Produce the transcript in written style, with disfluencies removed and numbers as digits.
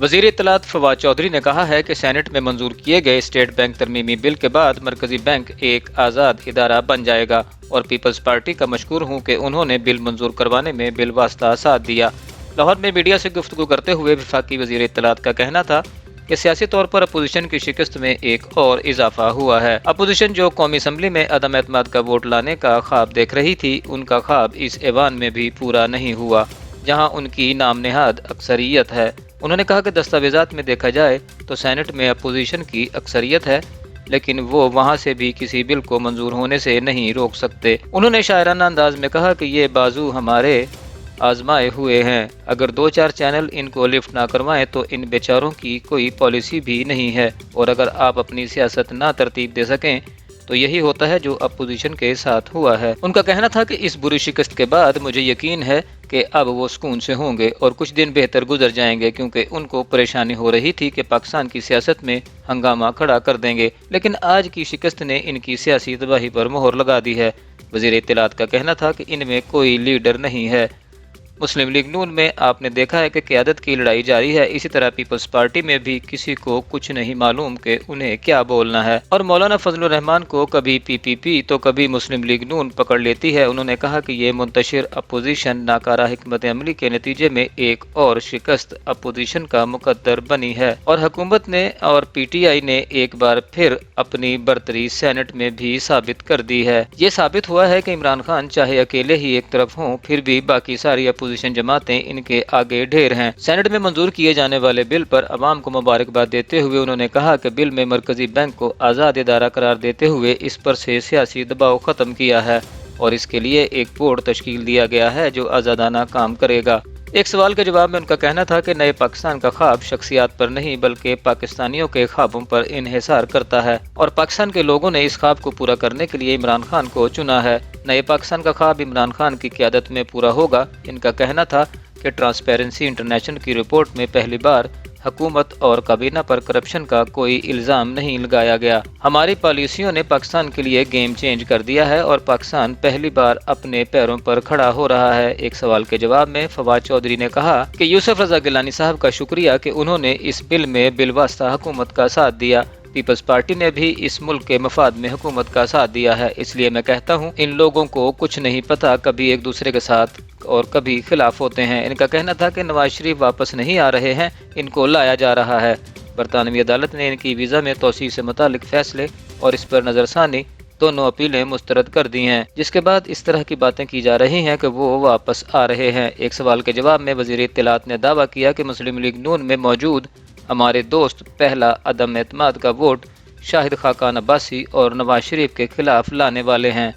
वजीर इत्तलात फवाद चौधरी ने कहा है कि सेनेट में मंजूर किए गए स्टेट बैंक तरमीमी बिल के बाद मरकजी बैंक एक आज़ाद इदारा बन जाएगा और पीपल्स पार्टी का मशकूर हूँ कि उन्होंने बिल मंजूर करवाने में बिलवास्ता साथ दिया। लाहौर में मीडिया से गुफ्तगू करते हुए वफाकी वजीर इत्तलात का कहना था कि सियासी तौर पर अपोजिशन की शिकस्त में एक और इजाफा हुआ है। अपोजिशन जो कौमी असम्बली में अदम एतमाद का वोट लाने का ख्वाब देख रही थी, उनका ख्वाब इस ऐवान में भी पूरा नहीं हुआ जहाँ उनकी नाम नेहाद अक्सरियत है। उन्होंने कहा कि दस्तावेजात में देखा जाए तो सेनेट में अपोजिशन की अक्सरियत है, लेकिन वो वहाँ से भी किसी बिल को मंजूर होने से नहीं रोक सकते। उन्होंने शायराना अंदाज में कहा कि ये बाजू हमारे आजमाए हुए हैं, अगर 2-4 चैनल इनको लिफ्ट ना करवाएं तो इन बेचारों की कोई पॉलिसी भी नहीं है, और अगर आप अपनी सियासत ना तरतीब दे सकें तो यही होता है जो अपोजिशन के साथ हुआ है। उनका कहना था कि इस बुरी शिकस्त के बाद मुझे यकीन है कि अब वो सुकून से होंगे और कुछ दिन बेहतर गुजर जाएंगे, क्योंकि उनको परेशानी हो रही थी कि पाकिस्तान की सियासत में हंगामा खड़ा कर देंगे, लेकिन आज की शिकस्त ने इनकी सियासी तबाही पर मोहर लगा दी है। वज़ीर इत्तलात का कहना था कि इनमें कोई लीडर नहीं है। मुस्लिम लीग नून में आपने देखा है कि क़यादत की लड़ाई जारी है, इसी तरह पीपल्स पार्टी में भी किसी को कुछ नहीं मालूम कि उन्हें क्या बोलना है, और मौलाना फजलुर रहमान को कभी पीपीपी तो कभी मुस्लिम लीग नून पकड़ लेती है। उन्होंने कहा कि ये मुंतशिर अपोजिशन नाकारा हिकमत अमली के नतीजे में एक और शिकस्त अपोजिशन का मुकद्दर बनी है, और हुकूमत ने और PTI ने एक बार फिर अपनी बरतरी सेनेट में भी साबित कर दी है। ये साबित हुआ है कि इमरान खान चाहे अकेले ही एक तरफ हों, फिर भी बाकी सारी अपोजिशन जमातें इनके आगे ढेर हैं। सेनेट में मंजूर किए जाने वाले बिल पर अवाम को मुबारकबाद देते हुए उन्होंने कहा कि बिल में मरकजी बैंक को आज़ाद इदारा करार देते हुए इस पर से सियासी दबाव खत्म किया है और इसके लिए एक बोर्ड तश्कील दिया गया है जो आज़ादाना काम करेगा। एक सवाल के जवाब में उनका कहना था कि नए पाकिस्तान का ख्वाब शख्सियात पर नहीं बल्कि पाकिस्तानियों के ख्वाबों पर इन्हिसार करता है, और पाकिस्तान के लोगों ने इस ख्वाब को पूरा करने के लिए इमरान खान को चुना है। नए पाकिस्तान का ख्वाब इमरान खान की क़यादत में पूरा होगा। इनका कहना था कि ट्रांसपेरेंसी इंटरनेशनल की रिपोर्ट में पहली बार हुकूमत और काबीना पर करप्शन का कोई इल्ज़ाम नहीं लगाया गया। हमारी पॉलिसियों ने पाकिस्तान के लिए गेम चेंज कर दिया है और पाकिस्तान पहली बार अपने पैरों पर खड़ा हो रहा है। एक सवाल के जवाब में फवाद चौधरी ने कहा कि यूसुफ रजा गिलानी साहब का शुक्रिया कि उन्होंने इस बिल में बिलवास्ता हुकूमत का साथ दिया। पीपल्स पार्टी ने भी इस मुल्क के मफाद में हुकूमत का साथ दिया है, इसलिए मैं कहता हूँ इन लोगों को कुछ नहीं पता, कभी एक दूसरे के साथ और कभी खिलाफ होते हैं। इनका कहना था कि नवाज शरीफ वापस नहीं आ रहे हैं, इनको लाया जा रहा है। बरतानवी अदालत ने इनकी वीज़ा में तोसी से मुतालिक फैसले और इस पर नज़रसानी दोनों अपीलें मुस्तरद कर दी हैं, जिसके बाद इस तरह की बातें की जा रही हैं कि वो वापस आ रहे हैं। एक सवाल के जवाब में वज़ीर इत्तलात ने दावा किया कि मुस्लिम लीग नून में मौजूद हमारे दोस्त पहला अदम एतमाद का वोट शाहिद खाकान अब्बासी और नवाज शरीफ के खिलाफ लाने वाले हैं।